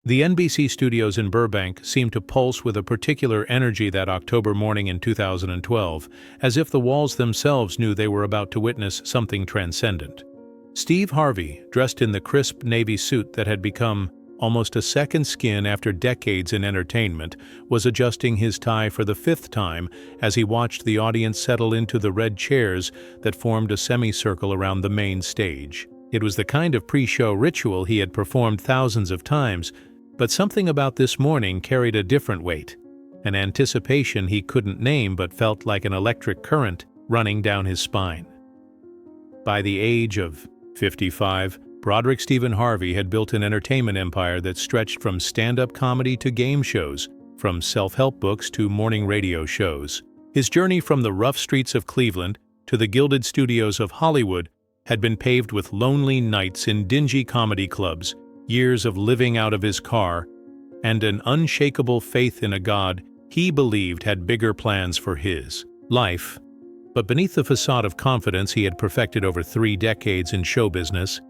The NBC studios in Burbank seemed to pulse with a particular energy that October morning in 2012, as if the walls themselves knew they were about to witness something transcendent. Steve Harvey, dressed in the crisp navy suit that had become almost a second skin after decades in entertainment, was adjusting his tie for the fifth time as he watched the audience settle into the red chairs that formed a semicircle around the main stage. It was the kind of pre-show ritual he had performed thousands of times, but something about this morning carried a different weight, an anticipation he couldn't name but felt like an electric current running down his spine. By the age of 55, Broderick Stephen Harvey had built an entertainment empire that stretched from stand-up comedy to game shows, from self-help books to morning radio shows. His journey from the rough streets of Cleveland to the gilded studios of Hollywood had been paved with lonely nights in dingy comedy clubs, years of living out of his car, and an unshakable faith in a God he believed had bigger plans for his life. But beneath the facade of confidence he had perfected over 3 decades in show business,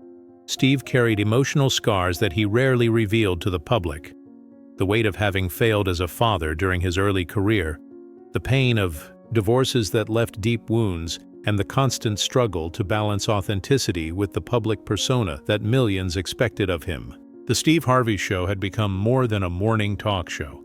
Steve carried emotional scars that he rarely revealed to the public. The weight of having failed as a father during his early career, the pain of divorces that left deep wounds, and the constant struggle to balance authenticity with the public persona that millions expected of him. The Steve Harvey Show had become more than a morning talk show.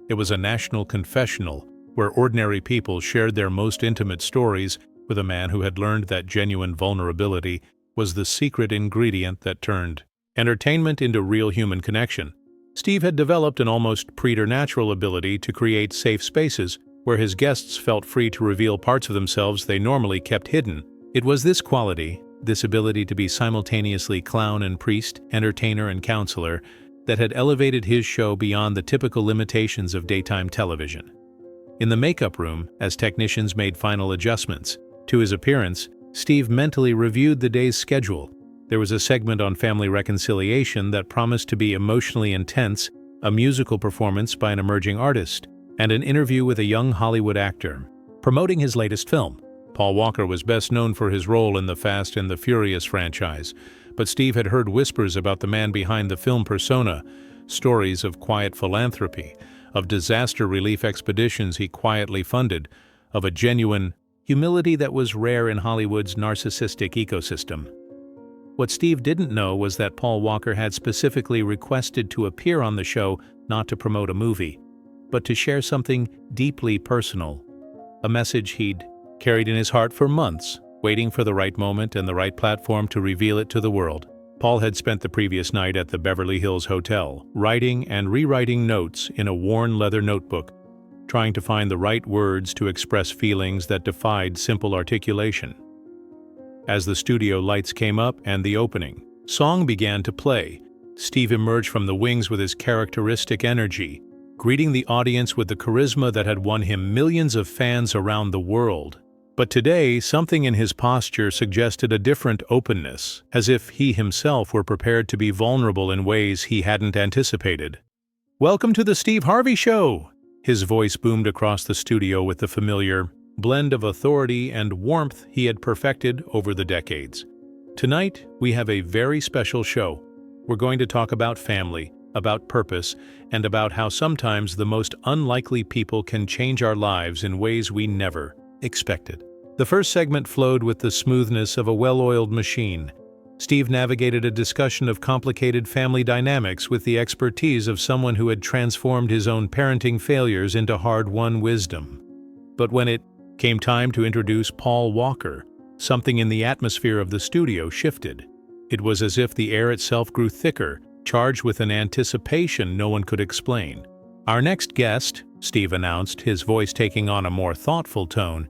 It was a national confessional where ordinary people shared their most intimate stories with a man who had learned that genuine vulnerability was the secret ingredient that turned entertainment into real human connection. Steve had developed an almost preternatural ability to create safe spaces where his guests felt free to reveal parts of themselves they normally kept hidden. It was this quality, this ability to be simultaneously clown and priest, entertainer and counselor, that had elevated his show beyond the typical limitations of daytime television. In the makeup room, as technicians made final adjustments to his appearance, Steve mentally reviewed the day's schedule. There was a segment on family reconciliation that promised to be emotionally intense, a musical performance by an emerging artist, and an interview with a young Hollywood actor promoting his latest film. Paul Walker was best known for his role in the Fast and the Furious franchise, but Steve had heard whispers about the man behind the film persona, stories of quiet philanthropy, of disaster relief expeditions he quietly funded, of a genuine humility that was rare in Hollywood's narcissistic ecosystem. What Steve didn't know was that Paul Walker had specifically requested to appear on the show not to promote a movie, but to share something deeply personal, a message he'd carried in his heart for months, waiting for the right moment and the right platform to reveal it to the world. Paul had spent the previous night at the Beverly Hills Hotel, writing and rewriting notes in a worn leather notebook, trying to find the right words to express feelings that defied simple articulation. As the studio lights came up and the opening song began to play, Steve emerged from the wings with his characteristic energy, greeting the audience with the charisma that had won him millions of fans around the world. But today, something in his posture suggested a different openness, as if he himself were prepared to be vulnerable in ways he hadn't anticipated. "Welcome to the Steve Harvey Show!" His voice boomed across the studio with the familiar blend of authority and warmth he had perfected over the decades. Tonight, we have a very special show. We're going to talk about family, about purpose, and about how sometimes the most unlikely people can change our lives in ways we never expected. The first segment flowed with the smoothness of a well-oiled machine. Steve navigated a discussion of complicated family dynamics with the expertise of someone who had transformed his own parenting failures into hard-won wisdom. But when it came time to introduce Paul Walker, something in the atmosphere of the studio shifted. It was as if the air itself grew thicker, charged with an anticipation no one could explain. "Our next guest," Steve announced, his voice taking on a more thoughtful tone,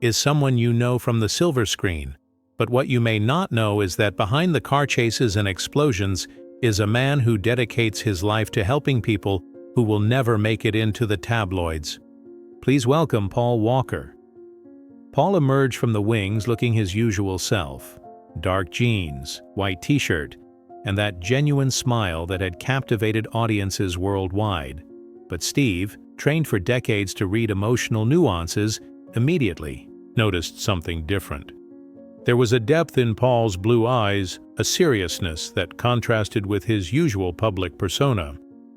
"is someone you know from the silver screen. But what you may not know is that behind the car chases and explosions is a man who dedicates his life to helping people who will never make it into the tabloids. Please welcome Paul Walker." Paul emerged from the wings looking his usual self. Dark jeans, white t-shirt, and that genuine smile that had captivated audiences worldwide. But Steve, trained for decades to read emotional nuances, immediately noticed something different. There was a depth in Paul's blue eyes, a seriousness that contrasted with his usual public persona.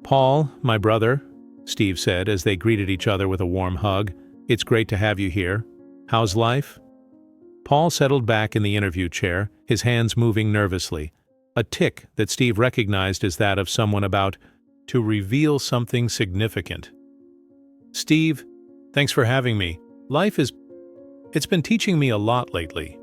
"Paul, my brother," Steve said as they greeted each other with a warm hug. "It's great to have you here. How's life?" Paul settled back in the interview chair, his hands moving nervously, a tic that Steve recognized as that of someone about to reveal something significant. "Steve, thanks for having me. It's been teaching me a lot lately."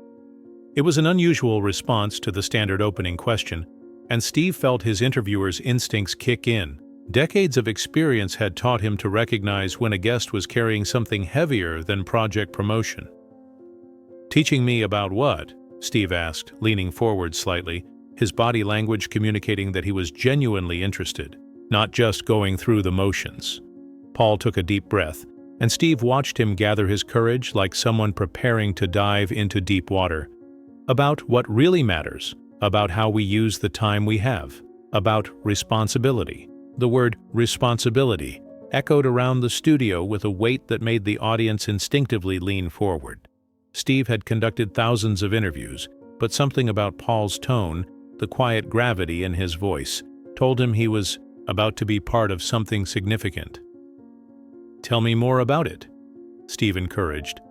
It was an unusual response to the standard opening question, and Steve felt his interviewer's instincts kick in. Decades of experience had taught him to recognize when a guest was carrying something heavier than project promotion. "Teaching me about what?" Steve asked, leaning forward slightly, his body language communicating that he was genuinely interested, not just going through the motions. Paul took a deep breath, and Steve watched him gather his courage like someone preparing to dive into deep water. About what really matters, about how we use the time we have, about responsibility. The word responsibility echoed around the studio with a weight that made the audience instinctively lean forward. Steve had conducted thousands of interviews, but something about Paul's tone, the quiet gravity in his voice, told him he was about to be part of something significant. "Tell me more about it," Steve encouraged,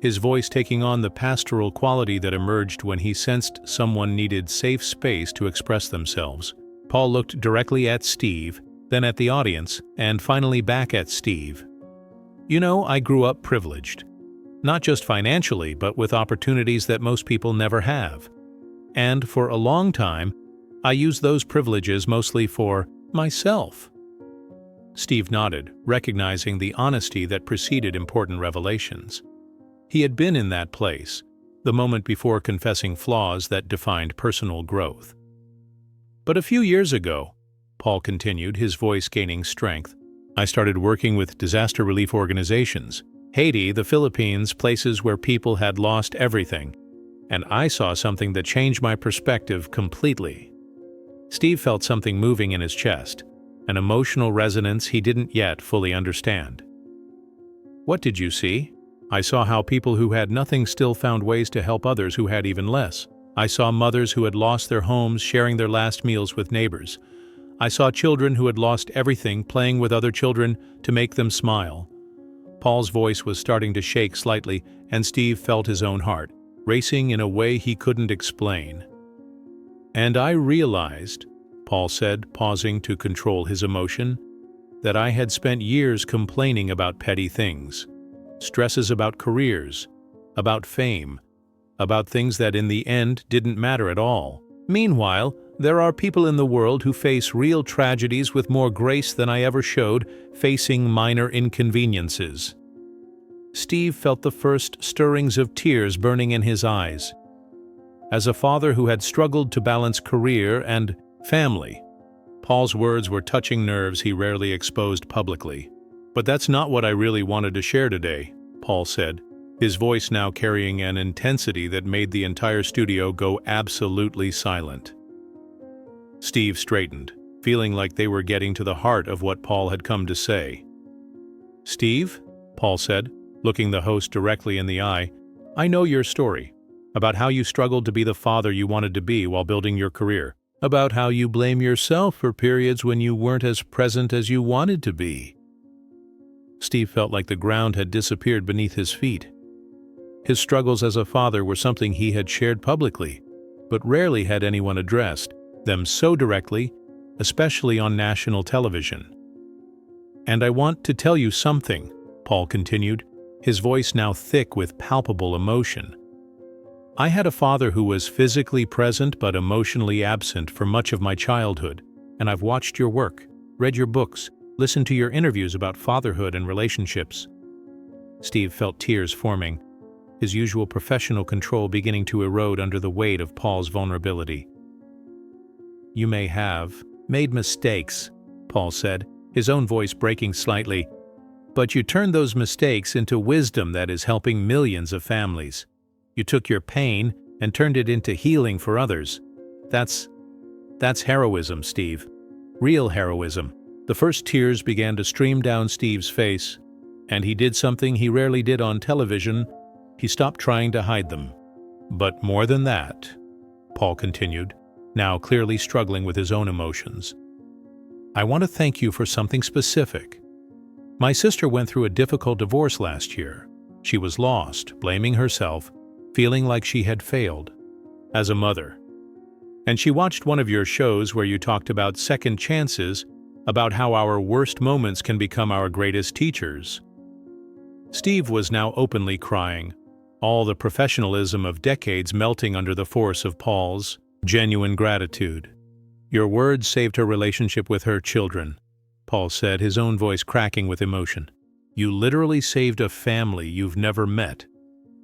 his voice taking on the pastoral quality that emerged when he sensed someone needed safe space to express themselves. Paul looked directly at Steve, then at the audience, and finally back at Steve. "You know, I grew up privileged. Not just financially, but with opportunities that most people never have. And for a long time, I used those privileges mostly for myself." Steve nodded, recognizing the honesty that preceded important revelations. He had been in that place, the moment before confessing flaws that defined personal growth. "But a few years ago," Paul continued, his voice gaining strength, "I started working with disaster relief organizations. Haiti, the Philippines, places where people had lost everything. And I saw something that changed my perspective completely." Steve felt something moving in his chest, an emotional resonance he didn't yet fully understand. "What did you see?" "I saw how people who had nothing still found ways to help others who had even less. I saw mothers who had lost their homes sharing their last meals with neighbors. I saw children who had lost everything playing with other children to make them smile." Paul's voice was starting to shake slightly, and Steve felt his own heart racing in a way he couldn't explain. "And I realized," Paul said, pausing to control his emotion, "that I had spent years complaining about petty things, stresses about careers, about fame, about things that in the end didn't matter at all. Meanwhile, there are people in the world who face real tragedies with more grace than I ever showed, facing minor inconveniences." Steve felt the first stirrings of tears burning in his eyes. As a father who had struggled to balance career and family, Paul's words were touching nerves he rarely exposed publicly. "But that's not what I really wanted to share today," Paul said, his voice now carrying an intensity that made the entire studio go absolutely silent. Steve straightened, feeling like they were getting to the heart of what Paul had come to say. "Steve," Paul said, looking the host directly in the eye, "I know your story, about how you struggled to be the father you wanted to be while building your career, about how you blame yourself for periods when you weren't as present as you wanted to be." Steve felt like the ground had disappeared beneath his feet. His struggles as a father were something he had shared publicly, but rarely had anyone addressed them so directly, especially on national television. "And I want to tell you something," Paul continued, his voice now thick with palpable emotion. "I had a father who was physically present but emotionally absent for much of my childhood, and I've watched your work, read your books, listened to your interviews about fatherhood and relationships." Steve felt tears forming, his usual professional control beginning to erode under the weight of Paul's vulnerability. "You may have made mistakes," Paul said, his own voice breaking slightly, "but you turned those mistakes into wisdom that is helping millions of families. You took your pain and turned it into healing for others. That's heroism, Steve. Real heroism." The first tears began to stream down Steve's face, and he did something he rarely did on television. He stopped trying to hide them. "But more than that," Paul continued, now clearly struggling with his own emotions, I want to thank you for something specific. My sister went through a difficult divorce last year. She was lost, blaming herself, feeling like she had failed as a mother. And she watched one of your shows where you talked about second chances, about how our worst moments can become our greatest teachers. Steve was now openly crying, all the professionalism of decades melting under the force of Paul's genuine gratitude. Your words saved her relationship with her children, Paul said, his own voice cracking with emotion. You literally saved a family you've never met,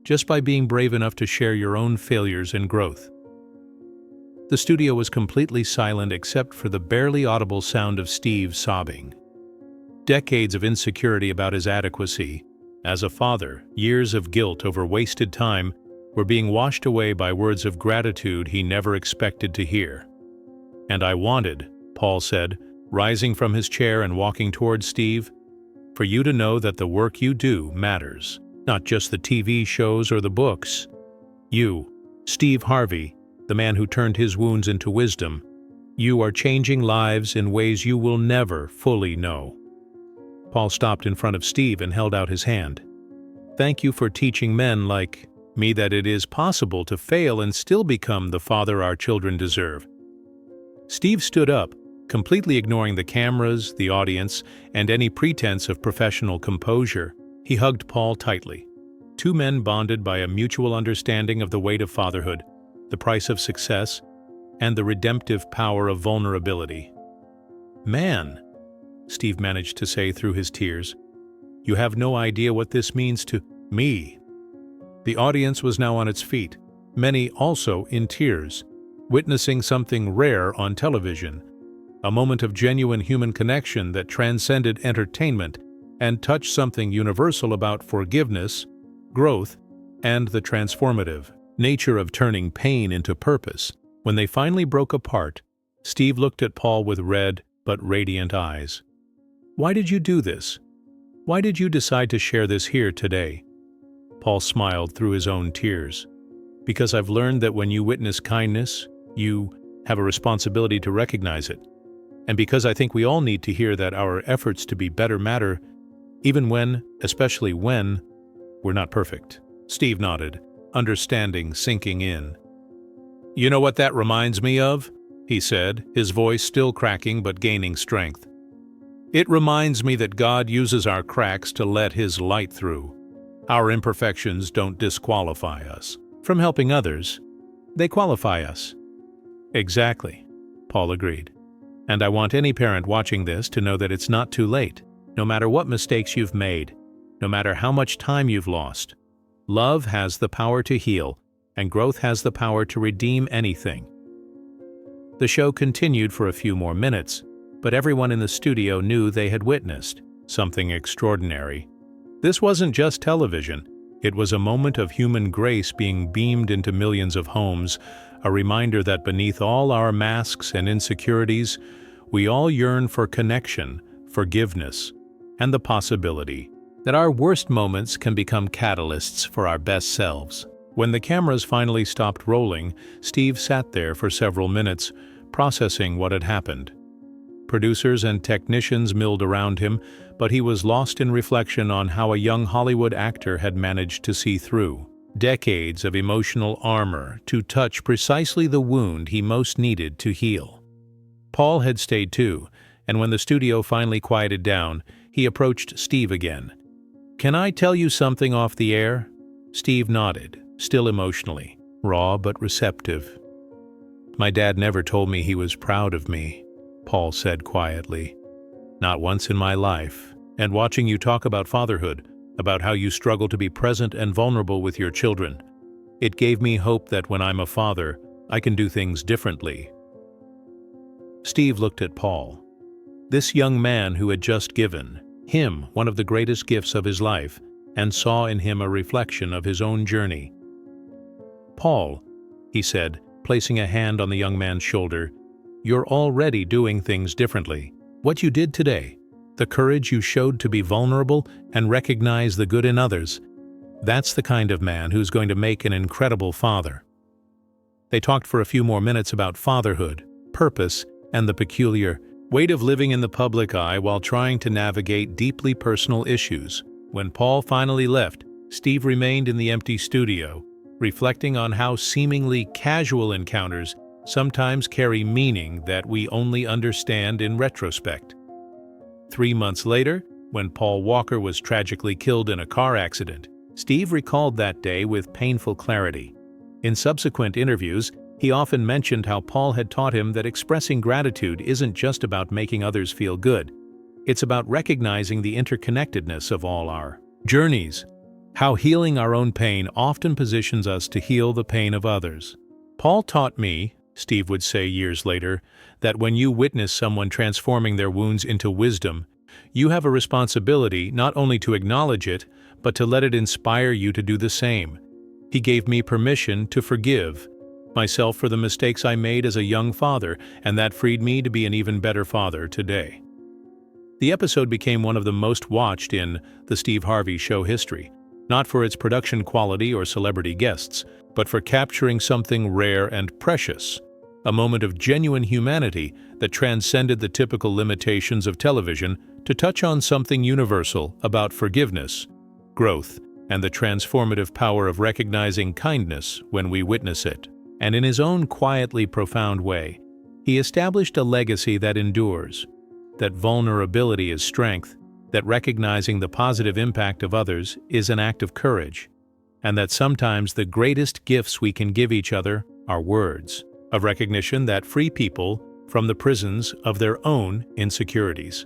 just by being brave enough to share your own failures and growth. The studio was completely silent except for the barely audible sound of Steve sobbing. Decades of insecurity about his adequacy, as a father, years of guilt over wasted time, were being washed away by words of gratitude he never expected to hear. And I wanted, Paul said, rising from his chair and walking towards Steve, for you to know that the work you do matters, not just the TV shows or the books. You, Steve Harvey, the man who turned his wounds into wisdom, you are changing lives in ways you will never fully know. Paul stopped in front of Steve and held out his hand. Thank you for teaching men like me that it is possible to fail and still become the father our children deserve. Steve stood up, completely ignoring the cameras, the audience, and any pretense of professional composure. He hugged Paul tightly. Two men bonded by a mutual understanding of the weight of fatherhood, the price of success, and the redemptive power of vulnerability. Man, Steve managed to say through his tears, you have no idea what this means to me. The audience was now on its feet, many also in tears, witnessing something rare on television, a moment of genuine human connection that transcended entertainment and touched something universal about forgiveness, growth, and the transformative nature of turning pain into purpose. When they finally broke apart, Steve looked at Paul with red but radiant eyes. Why did you do this? Why did you decide to share this here today? Paul smiled through his own tears. Because I've learned that when you witness kindness, you have a responsibility to recognize it. And because I think we all need to hear that our efforts to be better matter, even when, especially when, we're not perfect. Steve nodded, understanding sinking in. You know what that reminds me of? He said, his voice still cracking but gaining strength. It reminds me that God uses our cracks to let His light through. Our imperfections don't disqualify us from helping others. They qualify us. Exactly, Paul agreed. And I want any parent watching this to know that it's not too late, no matter what mistakes you've made, no matter how much time you've lost. Love has the power to heal, and growth has the power to redeem anything. The show continued for a few more minutes, but everyone in the studio knew they had witnessed something extraordinary. This wasn't just television. It was a moment of human grace being beamed into millions of homes, a reminder that beneath all our masks and insecurities, we all yearn for connection, forgiveness, and the possibility that our worst moments can become catalysts for our best selves. When the cameras finally stopped rolling, Steve sat there for several minutes, processing what had happened. Producers and technicians milled around him, but he was lost in reflection on how a young Hollywood actor had managed to see through decades of emotional armor to touch precisely the wound he most needed to heal. Paul had stayed too, and when the studio finally quieted down, he approached Steve again. Can I tell you something off the air? Steve nodded, still emotionally, raw but receptive. My dad never told me he was proud of me, Paul said quietly. Not once in my life. And watching you talk about fatherhood, about how you struggle to be present and vulnerable with your children, it gave me hope that when I'm a father, I can do things differently. Steve looked at Paul. This young man who had just given him one of the greatest gifts of his life and saw in him a reflection of his own journey. Paul, he said, placing a hand on the young man's shoulder, you're already doing things differently. What you did today, the courage you showed to be vulnerable and recognize the good in others, that's the kind of man who's going to make an incredible father. They talked for a few more minutes about fatherhood, purpose, and the peculiar Weight of living in the public eye while trying to navigate deeply personal issues. When Paul finally left, Steve remained in the empty studio, reflecting on how seemingly casual encounters sometimes carry meaning that we only understand in retrospect. 3 months later, when Paul Walker was tragically killed in a car accident, Steve recalled that day with painful clarity. In subsequent interviews, he often mentioned how Paul had taught him that expressing gratitude isn't just about making others feel good. It's about recognizing the interconnectedness of all our journeys. How healing our own pain often positions us to heal the pain of others. Paul taught me, Steve would say years later, that when you witness someone transforming their wounds into wisdom, you have a responsibility not only to acknowledge it, but to let it inspire you to do the same. He gave me permission to forgive myself for the mistakes I made as a young father, and that freed me to be an even better father today. The episode became one of the most watched in The Steve Harvey Show history, not for its production quality or celebrity guests, but for capturing something rare and precious, a moment of genuine humanity that transcended the typical limitations of television to touch on something universal about forgiveness, growth, and the transformative power of recognizing kindness when we witness it. And in his own quietly profound way, he established a legacy that endures, that vulnerability is strength, that recognizing the positive impact of others is an act of courage, and that sometimes the greatest gifts we can give each other are words of recognition that free people from the prisons of their own insecurities.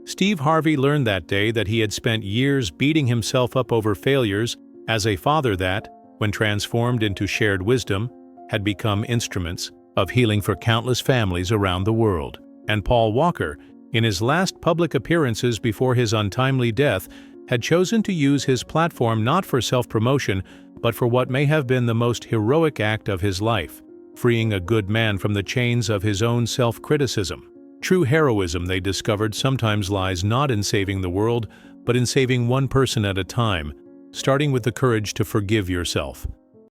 Steve Harvey learned that day that he had spent years beating himself up over failures as a father that, when transformed into shared wisdom, had become instruments of healing for countless families around the world. And Paul Walker, in his last public appearances before his untimely death, had chosen to use his platform not for self-promotion, but for what may have been the most heroic act of his life, freeing a good man from the chains of his own self-criticism. True heroism, they discovered, sometimes lies not in saving the world, but in saving one person at a time, starting with the courage to forgive yourself.